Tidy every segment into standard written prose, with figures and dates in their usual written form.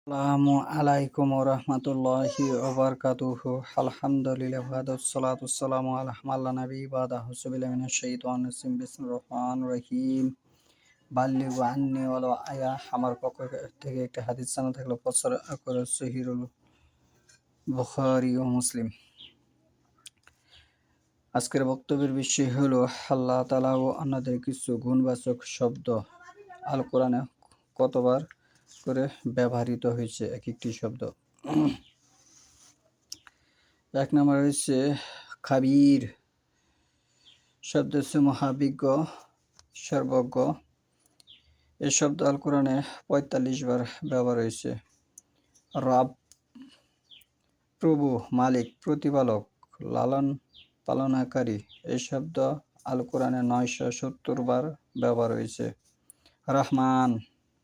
আসসালামু আলাইকুম রহমতুল্লাহি ওবারকাতুহু আলহামদুলিল্লাহ ওয়াসসালাতু আলা মাল্লা নবী বাদা হুসবিল্লাহি মিনাশ শাইতানির রাজিম বিসমিল্লাহির রহমানির রহিম বাল্লিগু আন্নি ওয়ালাউ আয়া। আমার পক্ষ থেকে একটি হাদিস জানা থাকলে প্রচার করে সহিহুল বুখারী ও মুসলিম। আজকের বক্তব্যের বিষয় হলো আল্লাহ তাআলা ও অন্যদের কিছু গুণবাচক শব্দ আল কোরআনে কতবার করে ব্যবহৃত হয়েছে এক একটি শব্দ। এক নম্বর হচ্ছে খাবির, শব্দ হচ্ছে মহাবিজ্ঞ, সর্বজ্ঞ। এই শব্দ আল কোরআনে ৪৫ বার ব্যবহার হয়েছে। রাব, প্রভু, মালিক, প্রতিপালক, লালন পালনকারী। এই শব্দ আল কোরআনে ৯৭০ বার ব্যবহার হয়েছে। রহমান,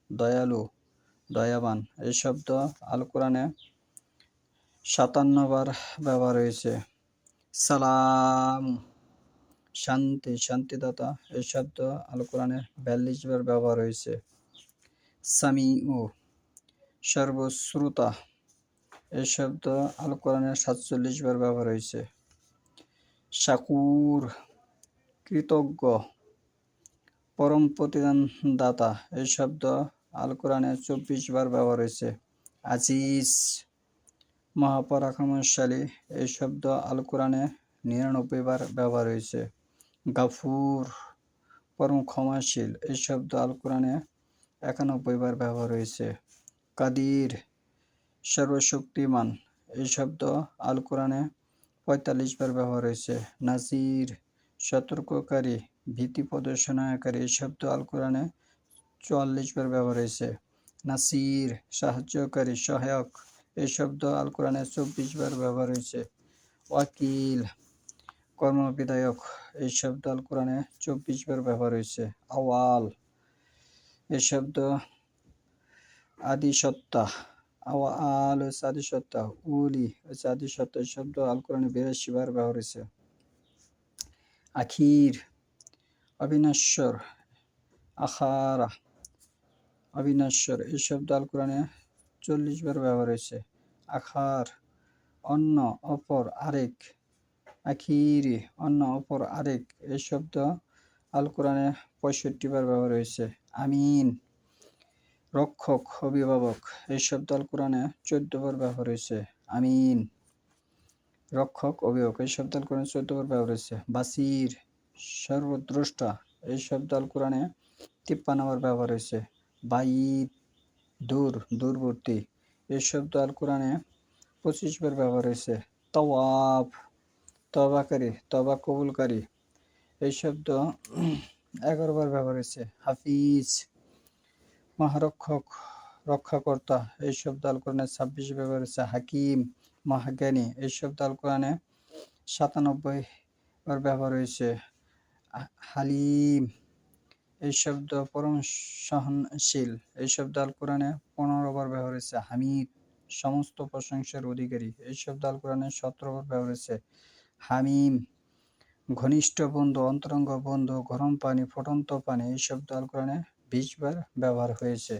দয়ালু, দয়াবান। এই শব্দ আল কোরআনে ৫৭ বার ব্যবহার হয়েছে। সালাম, শান্তি, শান্তিদাতা। এই শব্দ আল কোরআনে ৪২ বার ব্যবহার হয়েছে। সামিউ, সর্বশ্রোতা। এই শব্দ আল কোরআনে ৪৭ বার ব্যবহার হয়েছে। শাকুর, কৃতজ্ঞ, পরম প্রতিদান দাতা। এই শব্দ আল কোরআনে ২৪ বার ব্যবহার হয়েছে। আজিজ, মহাপরাক্রমশালী। এই শব্দ আল কোরআনে ৯৯ বার ব্যবহার হয়েছে। গাফুর, পরম ক্ষমাশীল। এই শব্দ আল কোরআনে ৯১ বার ব্যবহার হয়েছে। কাদির, সর্বশক্তিমান। এই শব্দ আল কোরআনে ৪৫ বার ব্যবহার হয়েছে। নাজির, সতর্ককারী, ভীতি প্রদর্শনকারী। এই শব্দ আল কোরআনে ৪৪ বার ব্যবহার হয়েছে। নাসির, সাহায্যকারী, সহায়ক। এই শব্দ আল কোরআনে ২৪ বার ব্যবহার হয়েছে। ওয়াকিল, কর্মবিধায়ক। এই শব্দ আল কোরআনে ২৪ বার ব্যবহার হয়েছে। আওয়াল, এই শব্দ আদিসত্তা। আওয়াল হচ্ছে আদিসত্তা। উলি হচ্ছে আদিসত্তা। এই শব্দ আল কোরআনে ৮২ বার ব্যবহার হয়েছে। আখির, অবিনশ্বর। আখারা, অবিনশ্বর। এই শব্দ আল কোরআনে ৪০ বার ব্যবহার হয়েছে। আখার, অন্য, অপর, আরেক। আখিরি, অন্য, অপর, আরেক। এই শব্দ আল কোরআনে ৬৫ বার ব্যবহার হয়েছে। আমিন, রক্ষক, অভিভাবক। এই শব্দ আল কোরআনে ১৪ বার ব্যবহার হয়েছে। আমিন, রক্ষক, অভিভাবক। এই শব্দ আল কোরআনে ১৪ বার ব্যবহার হয়েছে। বাসির, সর্বদ্রষ্টা। এই শব্দ আল কোরআনে ৫৩ বার ব্যবহার হয়েছে। বাইদ, দূর, দূরবর্তী। এই শব্দ আল কোরআনে ২৫ বার ব্যবহার হয়েছে। তাওয়াব, তওবাকারী, তওবা কবুলকারী। এই শব্দ ১১ বার ব্যবহার হয়েছে। হাফিজ, মহারক্ষক, রক্ষাকর্তা। এই শব্দ আল কোরআনে ২৬ বার ব্যবহার হয়েছে। হাকিম, মহাজ্ঞানী। এই শব্দ আল কোরআনে ৯৭ বার ব্যবহার হয়েছে। হালিম, এই শব্দ পরম সহনশীল। এই শব্দ আল কোরআনে ১৫ বার ব্যবহার হয়েছে। হামিদ, সমস্ত প্রশংসার অধিকারী। এই শব্দ আল কোরআনে ১৭ বার ব্যবহার হয়েছে। হামিম, ঘনিষ্ঠ বন্ধু, অন্তরঙ্গ বন্ধু, গরম পানি, ফুটন্ত পানি। এই শব্দ আল কোরআনে ২০ বার ব্যবহার হয়েছে।